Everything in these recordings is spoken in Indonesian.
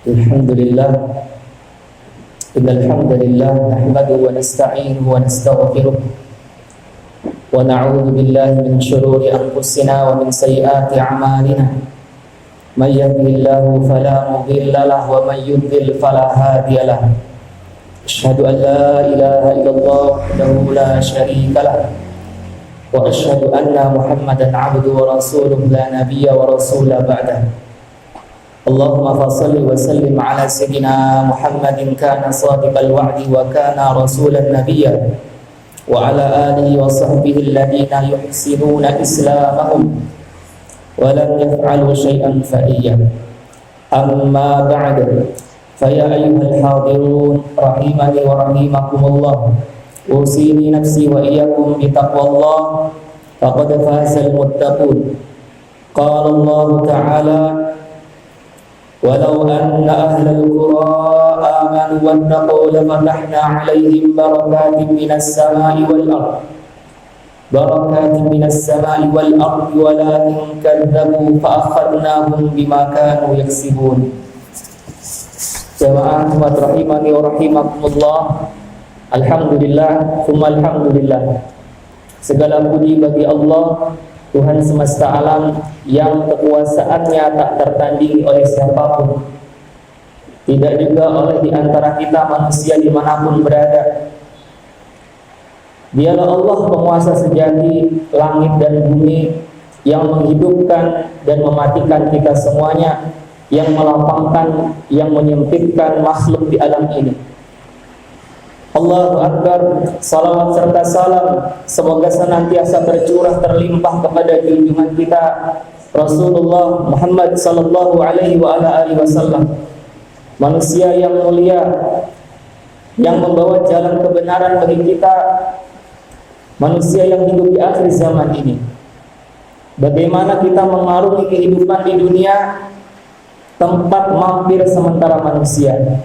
Alhamdulillah, innal hamdalillah nahmaduhu wa nasta'inuhu wa nastaghfiruh wa na'udzu billahi min shururi anfusina wa min sayyiati a'malina. May yahdihillahu fala mudilla lahu wa may yudlil fala hadiya lahu. Asyhadu an la ilaha illallah wahdahu la syarika lahu wa asyhadu anna Muhammadan 'abduhu wa rasuluhu la nabiyya wa rasula ba'dahu. Allahumma fassalli wa sallim ala sayyidina Muhammadin kana sadiqal wa'di wa kana rasulan nabiyya wa ala alihi wa sahbihi alladhina yuhsinuna islamahum wa lam yaf'alu syai'an fa'iyya. Amma ba'du, fa ya ayyuhal hadirun rahimani wa rahimakumullah, usini nafsi wa iyyakum bi taqwallah faqad fazal muttaqun. Qala Allah ta'ala: walau anna ahlal qura amanu wattaqu lafatahna 'alaihim barakatin minas samai wal ardh walakin kadzabu fa akhadnahum bima kanu yaksibun. Jamaah umat rahimani wa rahimakumullah, alhamdulillah tsumma alhamdulillah. Segala puji bagi Allah, Tuhan semesta alam yang kekuasaannya tak tertandingi oleh siapapun, tidak juga oleh di antara kita manusia dimanapun berada. Dialah Allah penguasa sejati langit dan bumi, yang menghidupkan dan mematikan kita semuanya, yang melapangkan, yang menyempitkan makhluk di alam ini. Allahu Akbar, salawat serta salam semoga senantiasa tercurah terlimpah kepada junjungan kita Rasulullah Muhammad sallallahu alaihi wa ala alihi wasallam, manusia yang mulia yang membawa jalan kebenaran bagi kita, manusia yang hidup di akhir zaman ini. Bagaimana kita mengarungi kehidupan di dunia, tempat mampir sementara manusia.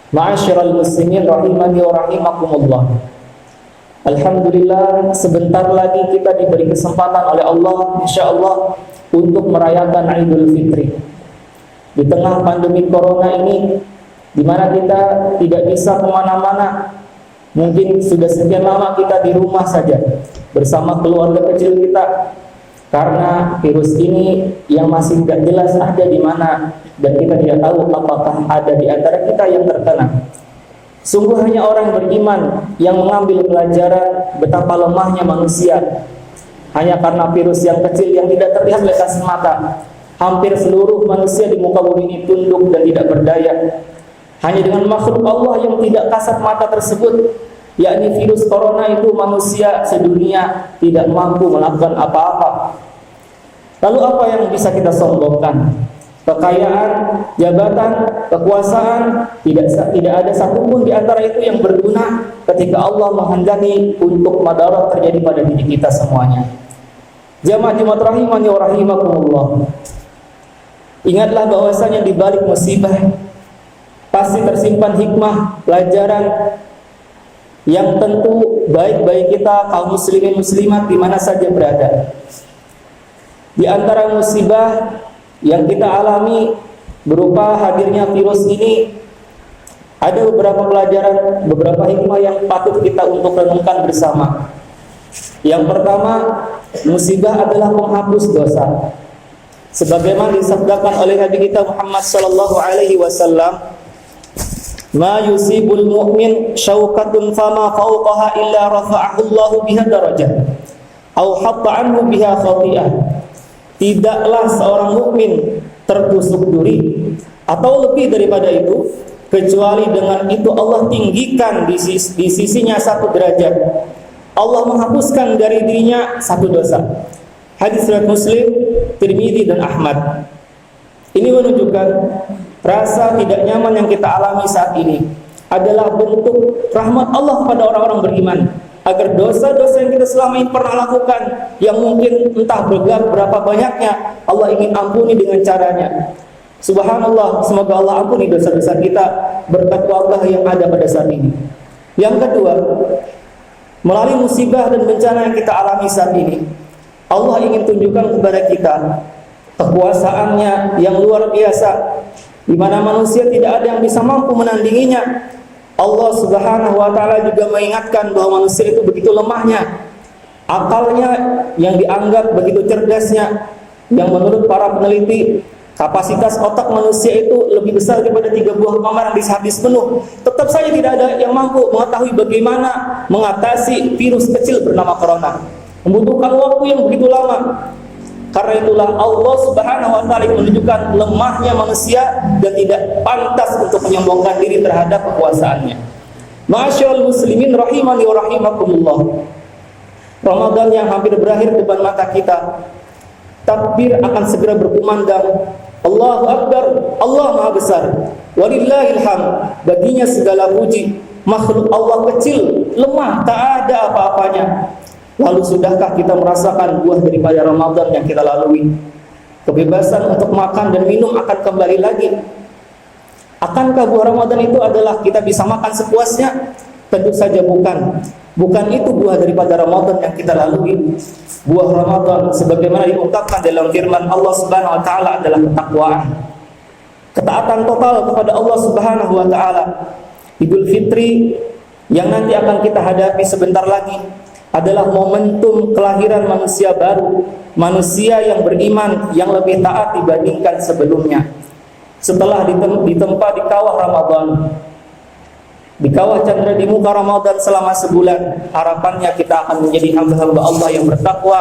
Ma'asyiral muslimin rahimani wa rahimakumullah. Alhamdulillah, sebentar lagi kita diberi kesempatan oleh Allah insyaallah untuk merayakan Idul Fitri. Di tengah pandemi corona ini, di mana kita tidak bisa kemana-mana, mungkin sudah sekian lama kita di rumah saja bersama keluarga kecil kita, karena virus ini yang masih tidak jelas ada di mana, dan kita tidak tahu apakah ada di antara kita yang terkena. Sungguh hanya orang beriman yang mengambil pelajaran betapa lemahnya manusia. Hanya karena virus yang kecil yang tidak terlihat oleh kasat mata, hampir seluruh manusia di muka bumi ini tunduk dan tidak berdaya. Hanya dengan makhluk Allah yang tidak kasat mata tersebut, yakni virus corona itu, manusia sedunia tidak mampu melakukan apa-apa. Lalu apa yang bisa kita sombongkan? Kekayaan, jabatan, kekuasaan, tidak ada satupun di antara itu yang berguna ketika Allah menghendaki untuk madarat terjadi pada diri kita semuanya. Jamaah rahimani wa rahimakumullah, ingatlah bahwasanya di balik musibah pasti tersimpan hikmah, pelajaran yang tentu baik bagi kita kaum muslimin muslimat di mana saja berada. Di antara musibah yang kita alami berupa hadirnya virus ini, ada beberapa pelajaran, beberapa hikmah yang patut kita untuk renungkan bersama. Yang pertama, musibah adalah penghapus dosa. Sebagaimana disabdakan oleh Nabi kita Muhammad sallallahu alaihi wasallam, "Ma yusibul mu'min syauqatun fama fawqaha illa rafa'ahu Allahu biha darajah aw hatta anhu biha khati'ah." Tidaklah seorang mukmin tertusuk duri atau lebih daripada itu, kecuali dengan itu Allah tinggikan di sisinya satu derajat. Allah menghapuskan dari dirinya satu dosa. Hadis riwayat Muslim, Tirmidzi dan Ahmad. Ini menunjukkan rasa tidak nyaman yang kita alami saat ini adalah bentuk rahmat Allah pada orang-orang beriman, agar dosa-dosa yang kita selama ini pernah lakukan, yang mungkin entah berapa banyaknya, Allah ingin ampuni dengan caranya. Subhanallah, semoga Allah ampuni dosa-dosa kita berkat wabah yang ada pada saat ini. Yang kedua, melalui musibah dan bencana yang kita alami saat ini, Allah ingin tunjukkan kepada kita kekuasaannya yang luar biasa, di mana manusia tidak ada yang bisa mampu menandinginya. Allah Subhanahu wa taala juga mengingatkan bahwa manusia itu begitu lemahnya. Akalnya yang dianggap begitu cerdasnya, yang menurut para peneliti kapasitas otak manusia itu lebih besar daripada 3 buah kamar yang habis penuh. Tetap saja tidak ada yang mampu mengetahui bagaimana mengatasi virus kecil bernama corona. Membutuhkan waktu yang begitu lama. Karena itulah Allah Subhanahu wa taala menunjukkan lemahnya manusia dan tidak pantas untuk menyombongkan diri terhadap kekuasaannya. Ma'asyiral muslimin rahimani wa rahimakumullah. Ramadan yang hampir berakhir depan mata kita. Takbir akan segera berkumandang. Allahu Akbar, Allah Maha Besar. Walillahil hamd. Baginya segala puji. Makhluk Allah kecil, lemah, tak ada apa-apanya. Lalu sudahkah kita merasakan buah daripada Ramadan yang kita lalui? Kebebasan untuk makan dan minum akan kembali lagi. Akankah buah Ramadan itu adalah kita bisa makan sepuasnya? Tentu saja bukan. Bukan itu buah daripada Ramadan yang kita lalui. Buah Ramadan sebagaimana diungkapkan dalam firman Allah Subhanahu wa taala adalah ketakwaan. Ketaatan total kepada Allah Subhanahu wa taala. Idul Fitri yang nanti akan kita hadapi sebentar lagi adalah momentum kelahiran manusia baru, manusia yang beriman, yang lebih taat dibandingkan sebelumnya. Setelah ditempa di kawah Ramadan, di kawah candra di muka Ramadan selama sebulan, harapannya kita akan menjadi hamba-hamba Allah yang bertakwa,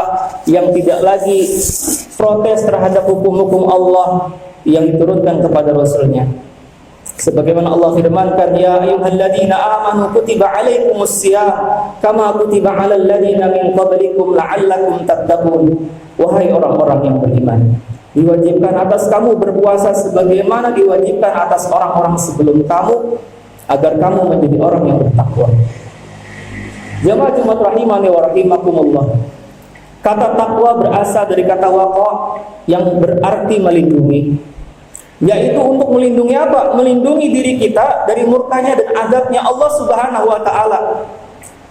yang tidak lagi protes terhadap hukum-hukum Allah yang diturunkan kepada Rasulnya. Sebagaimana Allah firmankan, ya ayyuhalladzina amanu kutiba alaikumus syiyam kama kutiba alal ladzina min qablikum la'allakum tattaqun. Wahai orang-orang yang beriman, diwajibkan atas kamu berpuasa sebagaimana diwajibkan atas orang-orang sebelum kamu, agar kamu menjadi orang yang bertakwa. Jamaah Jumat rahimani wa rahimakumullah. Kata takwa berasal dari kata waqa yang berarti melindungi. Yaitu untuk melindungi apa? Melindungi diri kita dari murkanya dan azabnya Allah Subhanahu wa taala.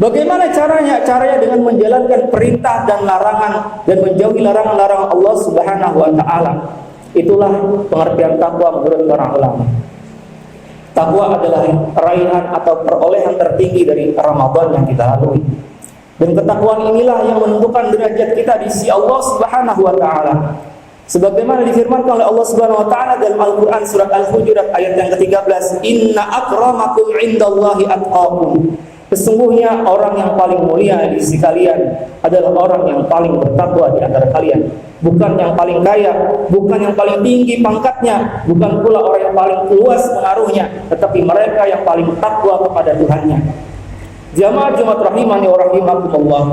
Bagaimana caranya? Caranya dengan menjalankan perintah dan larangan dan menjauhi larangan-larangan Allah Subhanahu wa taala. Itulah pengertian takwa menurut para ulama. Takwa adalah raihan atau perolehan tertinggi dari Ramadan yang kita lalui. Dan ketakwaan inilah yang menentukan derajat kita di sisi Allah Subhanahu wa taala. Sebagaimana difirmankan oleh Allah Subhanahu wa taala dalam Al-Qur'an surat Al-Hujurat ayat yang ke-13, "Inna akramakum 'indallahi atqakum." Sesungguhnya orang yang paling mulia di sisi kalian adalah orang yang paling bertakwa di antara kalian. Bukan yang paling kaya, bukan yang paling tinggi pangkatnya, bukan pula orang yang paling luas pengaruhnya, tetapi mereka yang paling takwa kepada Tuhannya. Jamaah Jumat rahimani wa rahimakumullah.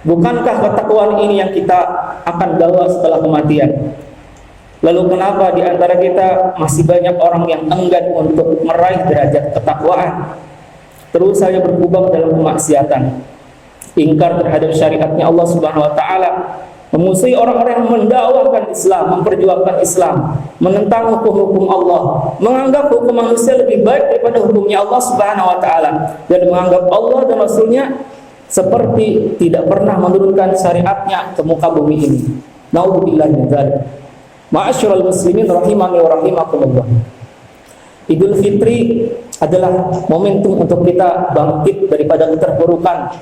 Bukankah ketakwaan ini yang kita akan bawa setelah kematian? Lalu kenapa di antara kita masih banyak orang yang enggan untuk meraih derajat ketakwaan? Terus saja berkubang dalam kemaksiatan, ingkar terhadap syariatnya Allah Subhanahu wa taala, memusuhi orang-orang yang mendakwakan Islam, memperjuangkan Islam, menentang hukum-hukum Allah, menganggap hukum manusia lebih baik daripada hukumnya Allah Subhanahu wa taala, dan menganggap Allah dan Rasulnya seperti tidak pernah menurunkan syariatnya ke muka bumi ini. Nauzubillahi min dzalik. Ma'asyiral muslimin rahimani wa rahimakumullah. Idul Fitri adalah momentum untuk kita bangkit daripada keterpurukan.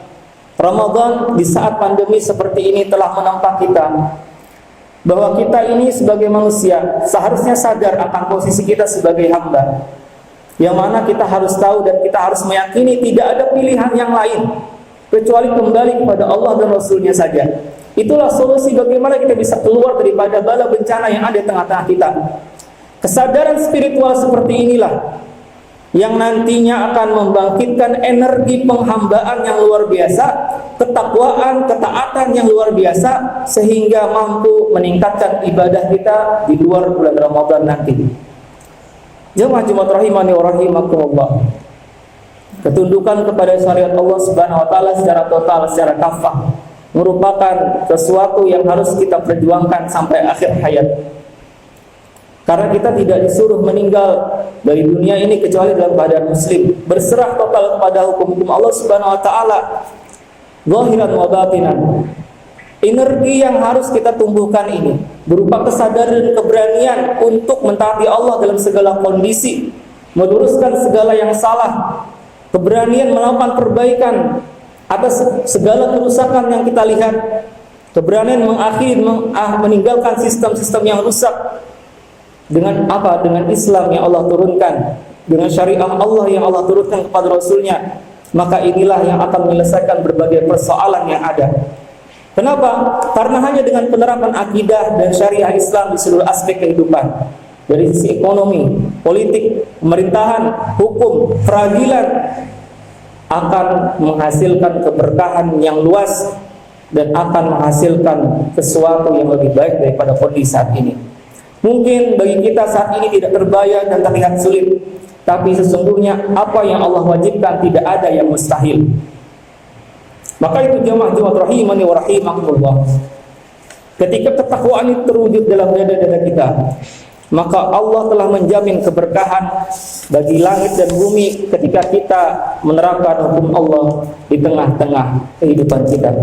Ramadan di saat pandemi seperti ini telah menampak kita bahwa kita ini sebagai manusia seharusnya sadar akan posisi kita sebagai hamba, yang mana kita harus tahu dan kita harus meyakini tidak ada pilihan yang lain kecuali kembali kepada Allah dan Rasulnya saja. Itulah solusi bagaimana kita bisa keluar daripada bala bencana yang ada di tengah-tengah kita. Kesadaran spiritual seperti inilah yang nantinya akan membangkitkan energi penghambaan yang luar biasa, ketakwaan, ketaatan yang luar biasa, sehingga mampu meningkatkan ibadah kita di luar bulan Ramadan nanti. Jemaah Jumat rahimani wa rahimakumullah. Ketundukan kepada syariat Allah Subhanahu wa taala secara total, secara kafah, merupakan sesuatu yang harus kita perjuangkan sampai akhir hayat. Karena kita tidak disuruh meninggal dari dunia ini kecuali dalam keadaan muslim, berserah total kepada hukum-hukum Allah Subhanahu wa taala, zahiran wa batinan. Energi yang harus kita tumbuhkan ini berupa kesadaran dan keberanian untuk mentaati Allah dalam segala kondisi, meluruskan segala yang salah, keberanian melakukan perbaikan atas segala kerusakan yang kita lihat, keberanian mengakhiri, meninggalkan sistem-sistem yang rusak dengan apa? Dengan Islam yang Allah turunkan, dengan syariah Allah yang Allah turunkan kepada Rasulnya. Maka inilah yang akan menyelesaikan berbagai persoalan yang ada. Kenapa? Karena hanya dengan penerapan akidah dan syariah Islam di seluruh aspek kehidupan, dari sisi ekonomi, politik, pemerintahan, hukum, peradilan, akan menghasilkan keberkahan yang luas dan akan menghasilkan sesuatu yang lebih baik daripada kondisi saat ini. Mungkin bagi kita saat ini tidak terbayang dan terlihat sulit, tapi sesungguhnya apa yang Allah wajibkan tidak ada yang mustahil. Maka itu jamaah rahimani wa rahimakumullah, ketika ketakwaan itu terwujud dalam dada-dada kita, maka Allah telah menjamin keberkahan bagi langit dan bumi ketika kita menerapkan hukum Allah di tengah-tengah kehidupan kita.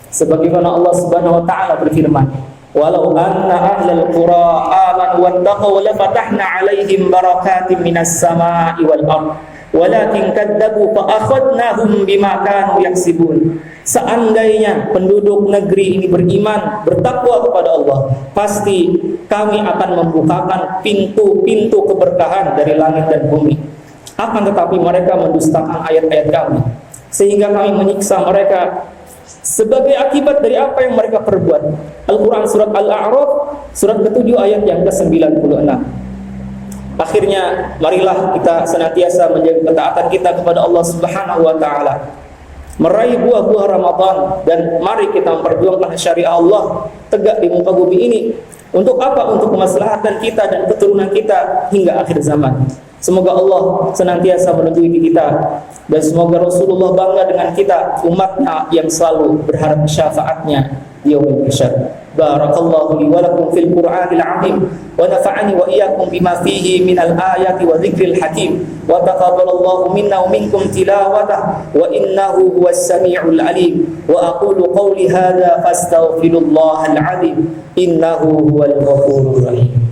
Sebagaimana Allah Subhanahu wa taala berfirman, "Walau anna ahlal qura amanu wattaqaw la fatahna 'alaihim barakatim minas sama'i wal ardh walakin kadzabu fa akhadnahum bima kanu yaksibun." Seandainya penduduk negeri ini beriman, bertakwa kepada Allah, pasti kami akan membukakan pintu-pintu keberkahan dari langit dan bumi. Akan tetapi mereka mendustakan ayat-ayat kami, sehingga kami menyiksa mereka sebagai akibat dari apa yang mereka perbuat. Al-Quran surat Al-A'raf surat ke-7 ayat yang ke-96. Akhirnya marilah kita senantiasa menjaga ketaatan kita kepada Allah Subhanahu wa taala, meraih buah-buah Ramadan, dan mari kita memperjuangkan syariah Allah tegak di muka bumi ini. Untuk apa? Untuk kemaslahatan kita dan keturunan kita hingga akhir zaman. Semoga Allah senantiasa melindungi kita, dan semoga Rasulullah bangga dengan kita, umatnya yang selalu berharap syafaatnya di yaumil mahsyar. Barakallahu li wa lakum fil Qur'anil 'azim wa nafa'ani wa iyyakum bima fihi minal ayati wa dzikril hakim wa taqabbalallahu minna wa minkum tilawatah wa innahu huwas samiul alim wa aqulu qawli hadza fastaghfirullahal 'azim innahu huwal ghafurur rahim.